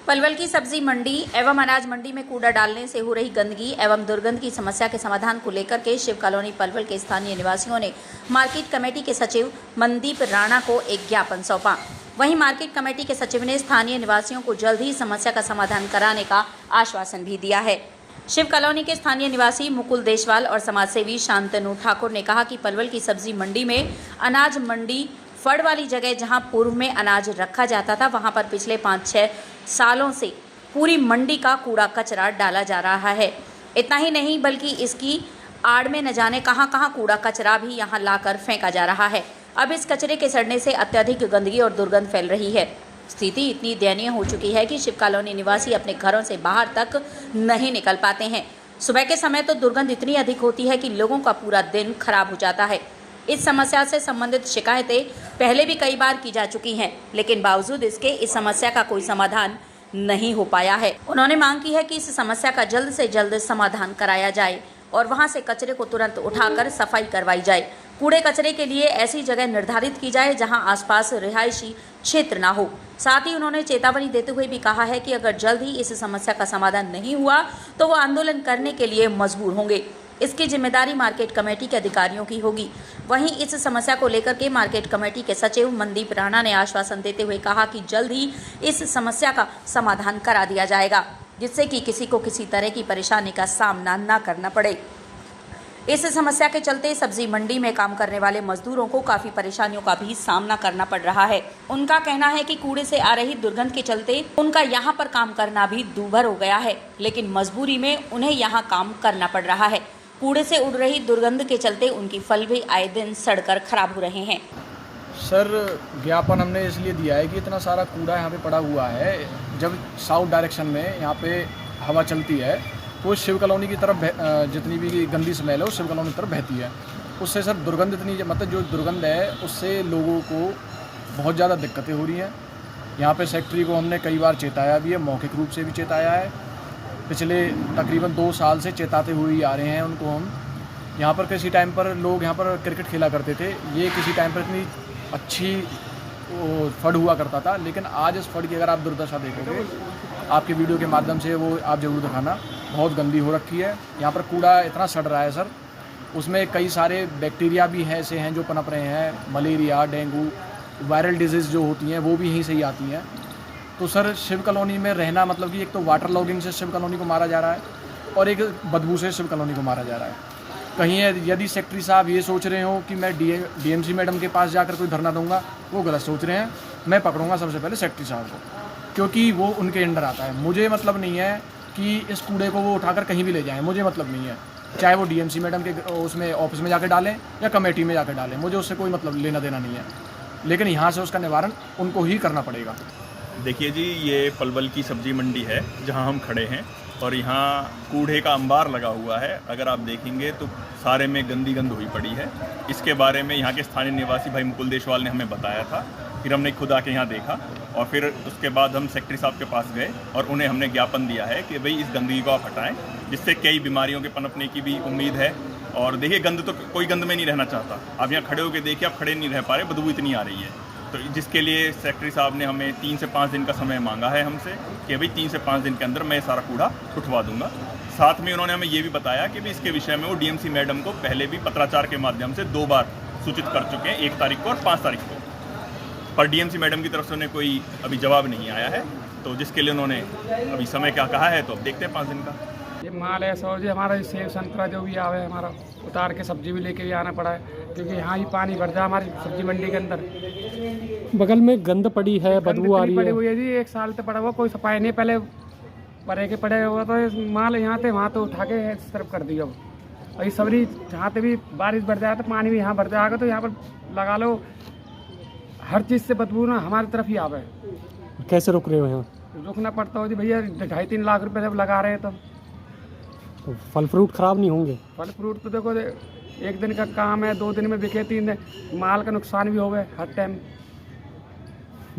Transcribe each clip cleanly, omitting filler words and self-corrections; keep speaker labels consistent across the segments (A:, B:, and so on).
A: पलवल की सब्जी मंडी एवं अनाज मंडी में कूड़ा डालने से हो रही गंदगी एवं दुर्गंध की समस्या के समाधान को लेकर के शिव कॉलोनी पलवल के स्थानीय निवासियों ने मार्केट कमेटी के सचिव मनदीप राणा को एक ज्ञापन सौंपा। वहीं मार्केट कमेटी के सचिव ने स्थानीय निवासियों को जल्द ही समस्या का समाधान कराने का आश्वासन भी दिया है। शिव कॉलोनी के स्थानीय निवासी मुकुल देशवाल और समाजसेवी शांतनु ठाकुर ने कहा कि पलवल की सब्जी मंडी में अनाज मंडी फड़ वाली जगह जहां पूर्व में अनाज रखा जाता था, वहां पर पिछले 5-6 सालों से पूरी मंडी का कूड़ा कचरा डाला जा रहा है। इतना ही नहीं बल्कि इसकी आड़ में न जाने कहां कूड़ा कचरा भी यहां लाकर फेंका जा रहा है। अब इस कचरे के सड़ने से अत्यधिक गंदगी और दुर्गंध फैल रही है। स्थिति इतनी दयनीय हो चुकी है कि शिव कॉलोनी निवासी अपने घरों से बाहर तक नहीं निकल पाते हैं। सुबह के समय तो दुर्गंध इतनी अधिक होती है कि लोगों का पूरा दिन खराब हो जाता है। इस समस्या से संबंधित शिकायतें पहले भी कई बार की जा चुकी हैं, लेकिन बावजूद इसके इस समस्या का कोई समाधान नहीं हो पाया है। उन्होंने मांग की है कि इस समस्या का जल्द से जल्द समाधान कराया जाए और वहां से कचरे को तुरंत उठाकर सफाई करवाई जाए। कूड़े कचरे के लिए ऐसी जगह निर्धारित की जाए जहां आसपास रिहायशी क्षेत्र ना हो। साथ ही उन्होंने चेतावनी देते हुए भी कहा है कि अगर जल्द ही इस समस्या का समाधान नहीं हुआ तो वो आंदोलन करने के लिए मजबूर होंगे। इसकी जिम्मेदारी मार्केट कमेटी के अधिकारियों की होगी। वहीं इस समस्या को लेकर के मार्केट कमेटी के सचिव मनदीप राणा ने आश्वासन देते हुए कहा कि जल्द ही इस समस्या का समाधान करा दिया जाएगा, जिससे कि किसी को किसी तरह की परेशानी का सामना न करना पड़े। इस समस्या के चलते सब्जी मंडी में काम करने वाले मजदूरों को काफी परेशानियों का भी सामना करना पड़ रहा है। उनका कहना है कि कूड़े से आ रही दुर्गंध के चलते उनका यहाँ पर काम करना भी दूभर हो गया है, लेकिन मजबूरी में उन्हें यहाँ काम करना पड़ रहा है। कूड़े से उड़ रही दुर्गंध के चलते उनकी फल भी आए दिन सड़कर खराब हो रहे हैं।
B: सर, ज्ञापन हमने इसलिए दिया है कि इतना सारा कूड़ा यहाँ पे पड़ा हुआ है। जब साउथ डायरेक्शन में यहाँ पे हवा चलती है तो शिव कॉलोनी की तरफ जितनी भी गंदी स्मेल है वो शिव कॉलोनी की तरफ बहती है। उससे सर दुर्गंध इतनी, मतलब जो दुर्गंध है उससे लोगों को बहुत ज़्यादा दिक्कतें हो रही हैं। यहाँ पे सेक्रेटरी को हमने कई बार चेताया भी है, मौखिक रूप से भी चेताया है। पिछले तकरीबन 2 साल से चेताते हुए आ रहे हैं उनको हम। यहाँ पर किसी टाइम पर लोग यहाँ पर क्रिकेट खेला करते थे, ये किसी टाइम पर इतनी अच्छी फड़ हुआ करता था, लेकिन आज इस फड़ की अगर आप दुर्दशा देखोगे, आपके वीडियो के माध्यम से वो आप ज़रूर दिखाना, बहुत गंदी हो रखी है। यहाँ पर कूड़ा इतना सड़ रहा है सर, उसमें कई सारे बैक्टीरिया भी हैं ऐसे हैं जो पनप रहे हैं। मलेरिया, डेंगू, वायरल डिजीज़ जो होती हैं वो भी यहीं से ही आती हैं। तो सर शिव कॉलोनी में रहना मतलब कि एक तो वाटर लॉगिंग से शिव कॉलोनी को मारा जा रहा है और एक बदबू से शिव कॉलोनी को मारा जा रहा है। कहीं यदि सेक्रेटरी साहब ये सोच रहे हो कि मैं डीएमसी मैडम के पास जाकर कोई धरना दूंगा, वो गलत सोच रहे हैं। मैं पकड़ूंगा सबसे पहले सेक्रेटरी साहब को, क्योंकि वो उनके अंडर आता है। मुझे मतलब नहीं है कि इस कूड़े को वो उठाकर कहीं भी ले जाएँ, मुझे मतलब नहीं है। चाहे वो डीएमसी मैडम के उसमें ऑफिस में जाकर डालें या कमेटी में जाकर डालें, मुझे उससे कोई मतलब लेना देना नहीं है, लेकिन यहाँ से उसका निवारण उनको ही करना पड़ेगा।
C: देखिए जी, ये पलवल की सब्जी मंडी है जहाँ हम खड़े हैं और यहाँ कूड़े का अंबार लगा हुआ है। अगर आप देखेंगे तो सारे में गंदी गंद हुई पड़ी है। इसके बारे में यहाँ के स्थानीय निवासी भाई मुकुल देशवाल ने हमें बताया था, फिर हमने खुद आके यहाँ देखा और फिर उसके बाद हम सेक्रेटरी साहब के पास गए और उन्हें हमने ज्ञापन दिया है कि भाई इस गंदगी को आप हटाएँ, जिससे कई बीमारियों के पनपने की भी उम्मीद है। और देखिए, गंद तो कोई गंद में नहीं रहना चाहता। आप यहाँ खड़े होकर देखिए, आप खड़े नहीं रह पा रहे, बदबू इतनी आ रही है। तो जिसके लिए सेक्रेटरी साहब ने हमें 3 से 5 दिन का समय मांगा है हमसे कि भाई 3 से 5 दिन के अंदर मैं सारा कूड़ा उठवा दूंगा। साथ में उन्होंने हमें ये भी बताया कि भाई इसके विषय में वो डीएमसी मैडम को पहले भी पत्राचार के माध्यम से 2 बार सूचित कर चुके हैं, 1 तारीख को और 5 तारीख को, पर डीएमसी मैडम की तरफ से उन्हें कोई अभी जवाब नहीं आया है। तो जिसके लिए उन्होंने अभी समय क्या कहा है, तो अब देखते हैं 5 दिन का।
D: ये माल ऐसा हो जो हमारा सेब संतरा जो भी आवे हमारा उतार के सब्जी भी लेके भी आना पड़ा है, क्योंकि यहाँ ही पानी भर जाए हमारी सब्जी मंडी के अंदर।
E: बगल में गंद पड़ी है, बदबू आ रही है।
D: हुई है जी, 1 साल तो पड़ा हुआ, कोई सफाई नहीं। पहले पड़े के पड़े हुआ तो माल यहाँ थे वहाँ तो उठा के इस तरफ कर दिया। और ये सबरी जहाँ पे भी बारिश बढ़ जाए तो पानी भी यहाँ भर जाएगा, तो यहाँ पर लगा लो हर चीज़ से बदबू ना हमारी तरफ ही आवे।
E: कैसे रुक रहे हो यहाँ?
D: रुकना पड़ता हो जी भैया, 2.5-3 लाख रुपये जब लगा रहे हैं
E: तो फल फ्रूट खराब नहीं होंगे?
D: फल फ्रूट तो देखो 1 दिन का काम है, 2 दिन में बिके, 3 दिन माल का नुकसान भी हो गए हर टाइम।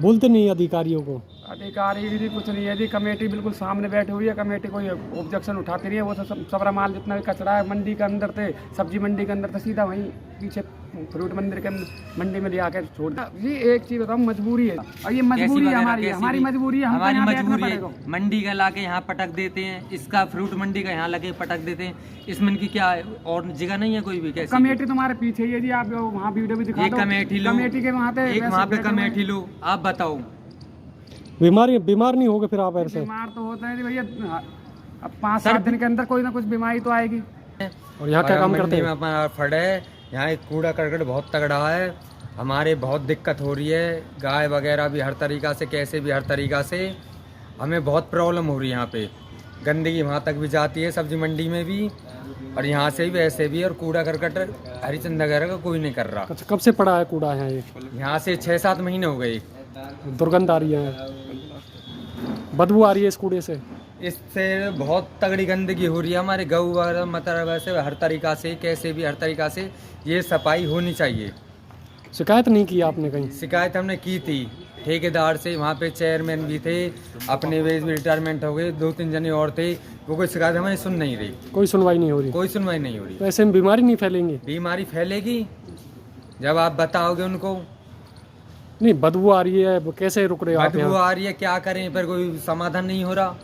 E: बोलते नहीं अधिकारियों को?
D: अधिकारी भी कुछ नहीं है जी, कमेटी बिल्कुल सामने बैठी हुई है, कमेटी कोई ऑब्जेक्शन उठाती नहीं है। वो तो सबरा माल जितना भी कचरा है मंडी के अंदर थे, सब्जी मंडी के अंदर था, सीधा वहीं पीछे फ्रूट मंडी में ले आकर छोड़ दिया। ये एक चीज बताऊँ, मजबूरी है, और ये मजबूरी है हमारी मजबूरी है, हमको
F: हमारी
D: यहाँ बैठना
F: मजबूरी
D: पड़ेगा।
F: है। मंडी का लाके यहाँ पटक देते हैं, इसका फ्रूट मंडी का यहाँ लगे पटक देते हैं। इसमें की क्या है, और जगह नहीं है कोई भी। कैसे
D: कमेटी तुम्हारे पीछे ही है जी, आप वहाँ वीडियो भी दिखा
F: एक
D: दो,
F: कमेटी लो,
D: कमेटी के वहाँ पे
F: एक वहाँ पे कमेटी लो, आप बताओ।
E: बीमार नहीं होगे फिर आप ऐसे?
D: बीमार तो होते हैं जी भैया, अब 5-7 दिन के अंदर कोई ना कुछ बीमारी तो आएगी।
E: और यहाँ क्या काम करते हैं?
G: अपना फड़ है, यहाँ एक कूड़ा करकट बहुत तगड़ा है, हमारे बहुत दिक्कत हो रही है। गाय वगैरह भी हर तरीक़ा से, कैसे भी हर तरीक़ा से हमें बहुत प्रॉब्लम हो रही है। यहाँ पे गंदगी वहाँ तक भी जाती है, सब्जी मंडी में भी, और यहाँ से भी वैसे भी। और कूड़ा करकट हरिचंद वगैरह का कोई नहीं कर रहा।
E: अच्छा, कब से पड़ा है कूड़ा यहाँ? ये
G: यहाँ से 6-7 महीने हो गए।
E: दुर्गंध आ रही है, बदबू आ रही है इस कूड़े से।
G: इससे बहुत तगड़ी गंदगी हो रही है। हमारे गऊ वगैरह मतलब वैसे हर तरीक़ा से, कैसे भी हर तरीक़ा से ये सफाई होनी चाहिए।
E: शिकायत नहीं की आपने कहीं?
G: शिकायत हमने की थी ठेकेदार से, वहाँ पे चेयरमैन भी थे, अपने वेज में रिटायरमेंट हो गए, 2-3 जने और थे, वो कोई शिकायत हमें सुन नहीं रही।
E: कोई सुनवाई नहीं हो रही?
G: कोई सुनवाई नहीं हो रही।
E: तो ऐसे में बीमारी नहीं फैलेंगी?
G: बीमारी फैलेगी जब आप बताओगे उनको।
E: नहीं, बदबू आ रही है, कैसे रुक रहे हो आप
G: बदबू
E: यहाँ?
G: आ रही है, क्या करें, पर कोई समाधान नहीं हो रहा।